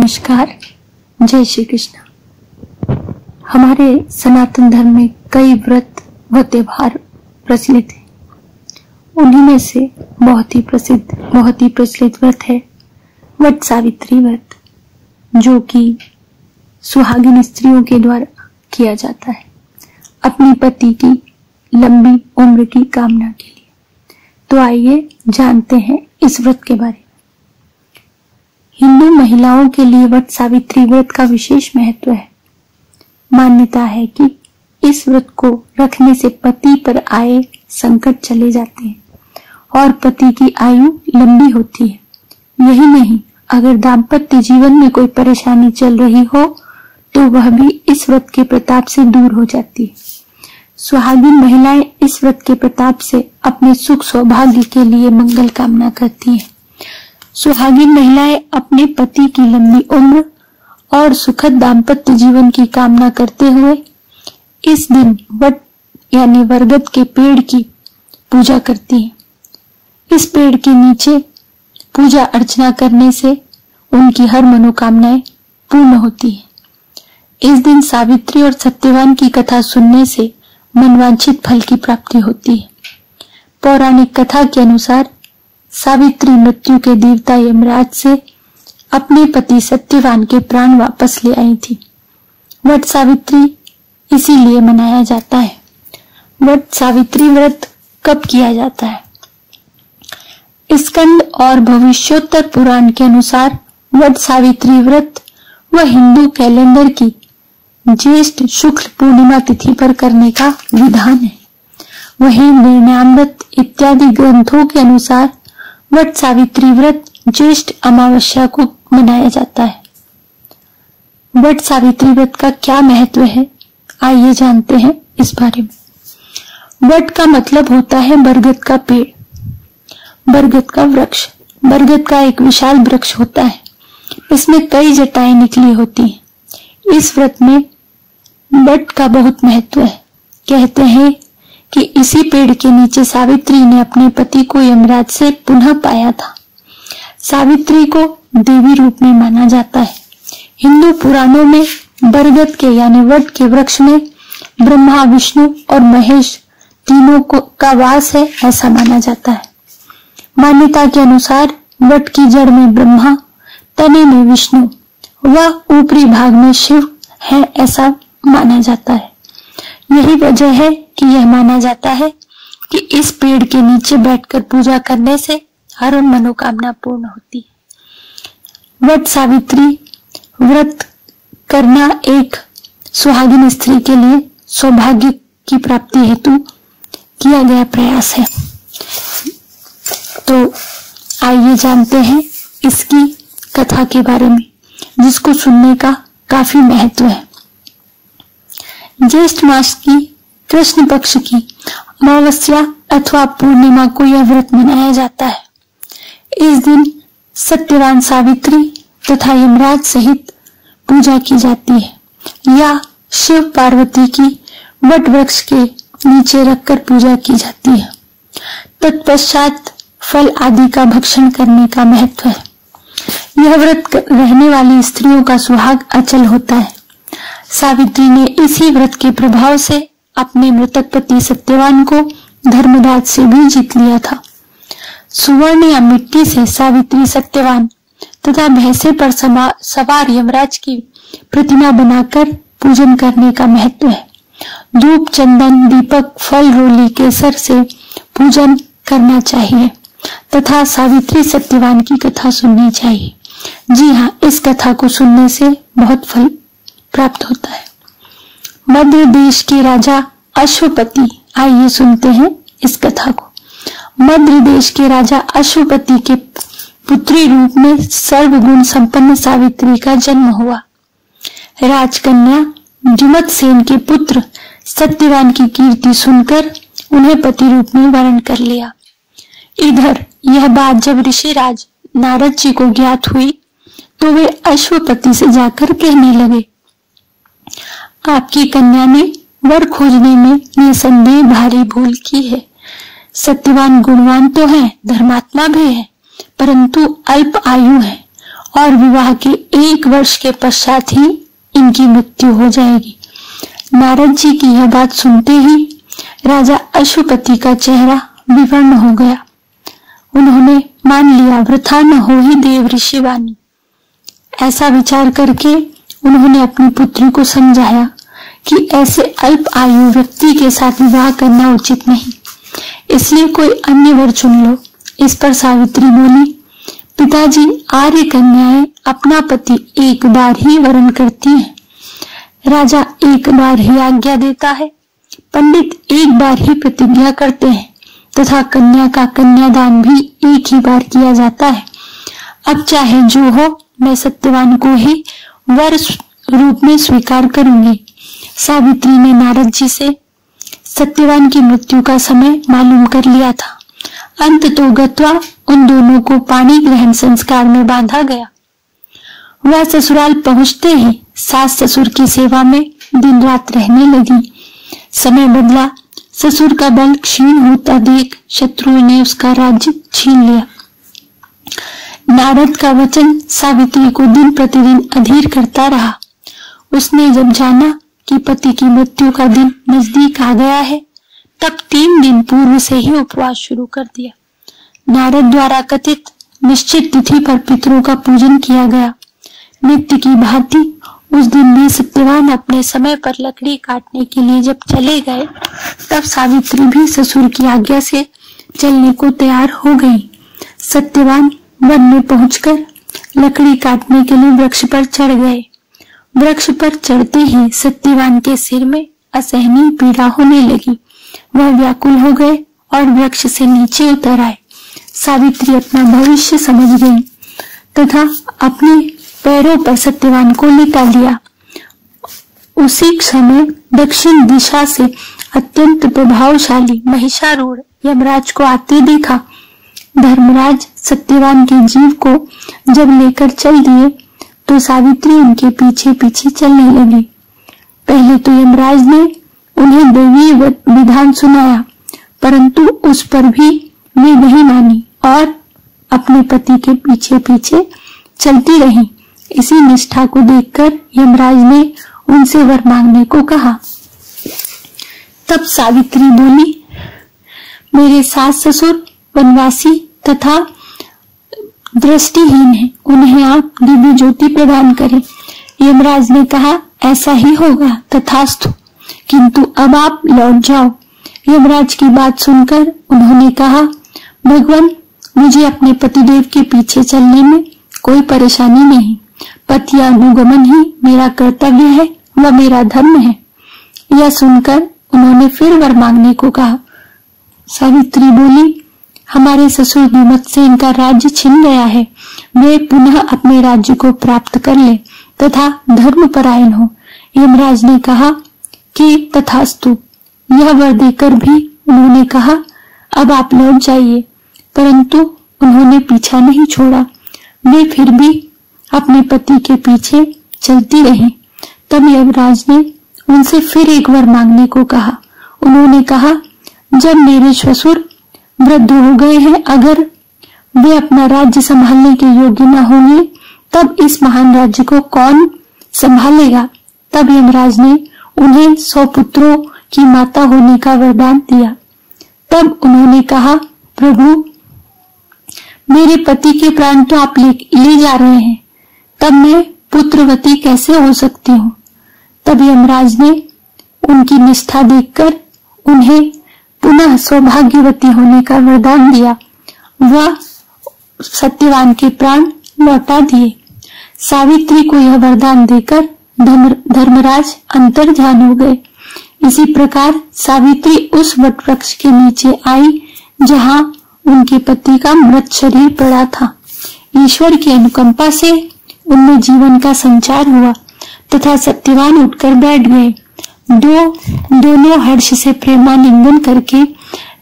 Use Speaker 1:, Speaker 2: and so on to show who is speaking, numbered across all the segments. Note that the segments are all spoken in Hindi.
Speaker 1: नमस्कार, जय श्री कृष्ण। हमारे सनातन धर्म में कई व्रत व त्योहार प्रचलित हैं। उन्हीं में से बहुत ही प्रचलित व्रत है वट सावित्री व्रत, जो कि सुहागिन स्त्रियों के द्वारा किया जाता है अपनी पति की लंबी उम्र की कामना के लिए। तो आइए जानते हैं इस व्रत के बारे में। हिंदू महिलाओं के लिए वट सावित्री व्रत का विशेष महत्व है। मान्यता है कि इस व्रत को रखने से पति पर आए संकट चले जाते हैं और पति की आयु लंबी होती है। यही नहीं, अगर दाम्पत्य जीवन में कोई परेशानी चल रही हो तो वह भी इस व्रत के प्रताप से दूर हो जाती है। सुहागिन महिलाएं इस व्रत के प्रताप से अपने सुख सौभाग्य के लिए मंगल कामना करती हैं। सुहागिन महिलाएं अपने पति की लंबी उम्र और सुखद दाम्पत्य जीवन की कामना करते हुए इस दिन वट यानी बरगद के पेड़ की पूजा करती हैं। इस पेड़ के नीचे पूजा अर्चना करने से उनकी हर मनोकामनाएं पूर्ण होती है। इस दिन सावित्री और सत्यवान की कथा सुनने से मनवांछित फल की प्राप्ति होती है। पौराणिक कथा के अनुसार सावित्री मृत्यु के देवता यमराज से अपने पति सत्यवान के प्राण वापस ले आई थी। वट सावित्री इसीलिए मनाया जाता है। वट सावित्री व्रत कब किया जाता है? स्कंद और भविष्योत्तर पुराण के अनुसार वट सावित्री व्रत वह हिंदू कैलेंडर की ज्येष्ठ शुक्ल पूर्णिमा तिथि पर करने का विधान है। वहीं निर्णयामृत इत्यादि ग्रंथों के अनुसार वट सावित्री व्रत ज्येष्ठ अमावस्या को मनाया जाता है। वट सावित्री व्रत का क्या महत्व है, आइए जानते हैं इस बारे में। वट का मतलब होता है बरगद का पेड़, बरगद का वृक्ष। बरगद का एक विशाल वृक्ष होता है, इसमें कई जटाएं निकली होती हैं। इस व्रत में वट का बहुत महत्व है। कहते हैं कि इसी पेड़ के नीचे सावित्री ने अपने पति को यमराज से पुनः पाया था। सावित्री को देवी रूप में माना जाता है। हिंदू पुराणों में बरगद के यानी वट के वृक्ष में ब्रह्मा, विष्णु और महेश तीनों का वास है, ऐसा माना जाता है। मान्यता के अनुसार वट की जड़ में ब्रह्मा, तने में विष्णु व ऊपरी भाग में शिव है, ऐसा माना जाता है। यही वजह है कि यह माना जाता है कि इस पेड़ के नीचे बैठकर पूजा करने से हर मनोकामना पूर्ण होती है। वट सावित्री व्रत करना एक सुहागिन स्त्री के लिए सौभाग्य की प्राप्ति हेतु किया गया प्रयास है। तो आइए जानते हैं इसकी कथा के बारे में, जिसको सुनने का काफी महत्व है। ज्येष्ठ मास की कृष्ण पक्ष की अमावस्या अथवा पूर्णिमा को यह व्रत मनाया जाता है। इस दिन सत्यवान, सावित्री तथा यमराज सहित पूजा की जाती है या शिव पार्वती की वट वृक्ष के नीचे रखकर पूजा की जाती है। तत्पश्चात फल आदि का भक्षण करने का महत्व है। यह व्रत रहने वाली स्त्रियों का सुहाग अचल होता है। सावित्री ने इसी व्रत के प्रभाव से अपने मृतक पति सत्यवान को धर्मराज से भी जीत लिया था। सुवर्ण या मिट्टी से सावित्री, सत्यवान तथा भैंसे पर सवार यमराज की प्रतिमा बनाकर पूजन करने का महत्व है। धूप, चंदन, दीपक, फल, रोली, केसर से पूजन करना चाहिए तथा सावित्री सत्यवान की कथा सुननी चाहिए। जी हाँ, इस कथा को सुनने से बहुत फल प्राप्त होता है। मध्य देश के राजा अश्वपति, आइए सुनते हैं इस कथा को। मध्य देश के राजा अश्वपति के पुत्री रूप में सर्वगुण संपन्न सावित्री का जन्म हुआ। राजकन्या जुमत सेन के पुत्र सत्यवान की कीर्ति सुनकर उन्हें पति रूप में वरण कर लिया। इधर यह बात जब ऋषिराज नारद जी को ज्ञात हुई तो वे अश्वपति से जाकर कहने लगे, आपकी कन्या ने वर खोजने में निसंदेह भारी भूल की है। सत्यवान गुणवान तो है, धर्मात्मा भी है, परंतु अल्प आयु है और विवाह के 1 वर्ष के पश्चात ही इनकी मृत्यु हो जाएगी। नारद जी की यह बात सुनते ही राजा अश्वपति का चेहरा विवर्ण हो गया। उन्होंने मान लिया वृथा न हो ही देव ऋषि वाणी। ऐसा विचार करके उन्होंने अपनी पुत्री को समझाया कि ऐसे अल्प आयु व्यक्ति के साथ विवाह करना उचित नहीं, इसलिए कोई अन्य वर चुन लो। इस पर सावित्री बोली, पिताजी, आर्य कन्याएं अपना पति एक बार ही वरण करती हैं। राजा एक बार ही आज्ञा देता है, पंडित एक बार ही प्रतिज्ञा करते हैं तथा कन्या का कन्यादान भी एक ही बार किया जाता है। अब चाहे जो हो, मैं सत्यवान को ही वर रूप में स्वीकार करूंगी। सावित्री ने नारद जी से सत्यवान की मृत्यु का समय मालूम कर लिया था। अंत तो गत्वा उन दोनों को पाणी ग्रहण संस्कार में बांधा गया। वह ससुराल पहुंचते ही सास ससुर की सेवा में दिन रात रहने लगी। समय बदला, ससुर का बल क्षीण होता देख शत्रुओं ने उसका राज्य छीन लिया। नारद का वचन सावित्री को दिन प्रतिदिन अधीर करता रहा। उसने जब जाना कि पति की मृत्यु का दिन नजदीक आ गया है, तब 3 दिन पूर्व से ही उपवास शुरू कर दिया। नारद द्वारा कथित निश्चित तिथि पर पितरों का पूजन किया गया। नित्य की भांति उस दिन भी सत्यवान अपने समय पर लकड़ी काटने के लिए जब चले गए, तब सावित्री भी ससुर की आज्ञा से चलने को तैयार हो गई। सत्यवान वन में पहुंचकर लकड़ी काटने के लिए वृक्ष पर चढ़ गए। वृक्ष पर चढ़ते ही सत्यवान के सिर में असहनीय पीड़ा होने लगी। वह व्याकुल हो गए और वृक्ष से नीचे उतर आए। सावित्री अपना भविष्य समझ गई तथा अपने पैरों पर सत्यवान को लिटा लिया। उसी समय दक्षिण दिशा से अत्यंत प्रभावशाली महिषारूढ़ यमराज को आते देखा। धर्मराज सत्यवान के जीव को जब लेकर चल दिए तो सावित्री उनके पीछे पीछे चलने लगी। पहले तो यमराज ने उन्हें दैवीय विधान सुनाया, परंतु उस पर भी वे नहीं मानी और अपने पति के पीछे पीछे चलती रही। इसी निष्ठा को देखकर यमराज ने उनसे वर मांगने को कहा। तब सावित्री बोली, मेरे सास ससुर वनवासी तथा दृष्टिहीन हैं, उन्हें आप दिव्य ज्योति प्रदान करें। यमराज ने कहा, ऐसा ही होगा, तथास्तु, किंतु अब आप लौट जाओ। यमराज की बात सुनकर उन्होंने कहा, भगवान, मुझे अपने पतिदेव के पीछे चलने में कोई परेशानी नहीं। पति अनुगमन ही मेरा कर्तव्य है, वह मेरा धर्म है। यह सुनकर उन्होंने फिर वर मांगने को कहा। सावित्री बोली, हमारे ससुर धूमत से इनका राज्य छिन गया है, वे पुनः अपने राज्य को प्राप्त कर ले तथा धर्मपरायण हो। यमराज ने कहा कि तथास्तु। यह वर देकर भी उन्होंने कहा, अब आप लौट जाइए, परंतु उन्होंने पीछा नहीं छोड़ा। वे फिर भी अपने पति के पीछे चलती रही। तब यमराज ने उनसे फिर एक वर मांगने को कहा। उन्होंने कहा, जब मेरे ससुर वृद्ध हो गए हैं, अगर वे अपना राज्य संभालने के योग्य न होंगे, तब इस महान राज्य को कौन संभालेगा। तब यमराज ने उन्हें 100 पुत्रों की माता होने का वरदान दिया। तब उन्होंने कहा, प्रभु, मेरे पति के प्राण तो आप ले जा रहे हैं, तब मैं पुत्रवती कैसे हो सकती हूँ। तब यमराज ने उनकी निष्ठा देखकर उन्हें पुनः सौभाग्यवती होने का वरदान दिया। वह सत्यवान के प्राण लौटा दिए। सावित्री को यह वरदान देकर धर्मराज अंतर्ध्यान हो गए। इसी प्रकार सावित्री उस वट वृक्ष के नीचे आई जहां उनके पति का मृत शरीर पड़ा था। ईश्वर की अनुकंपा से उनमें जीवन का संचार हुआ तथा सत्यवान उठकर बैठ गए। दोनों हर्ष से प्रेमालिंगन करके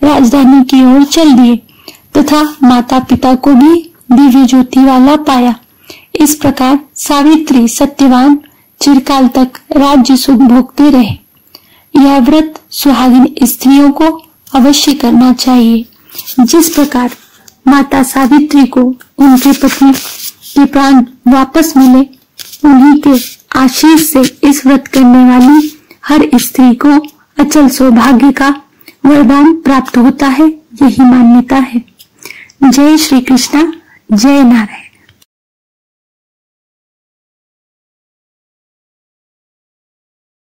Speaker 1: राजधानी की ओर चल दिए तथा माता पिता को भी दिव्य ज्योति वाला पाया। इस प्रकार सावित्री सत्यवान चिरकाल तक राज्य सुख भोगते रहे। यह व्रत सुहागिन स्त्रियों को अवश्य करना चाहिए। जिस प्रकार माता सावित्री को उनके पति ये प्राण वापस मिले, उन्हीं के आशीष से इस व्रत करने वाली हर स्त्री को अचल सौभाग्य का वरदान प्राप्त होता है, यही मान्यता है। जय श्री कृष्णा, जय नारायण।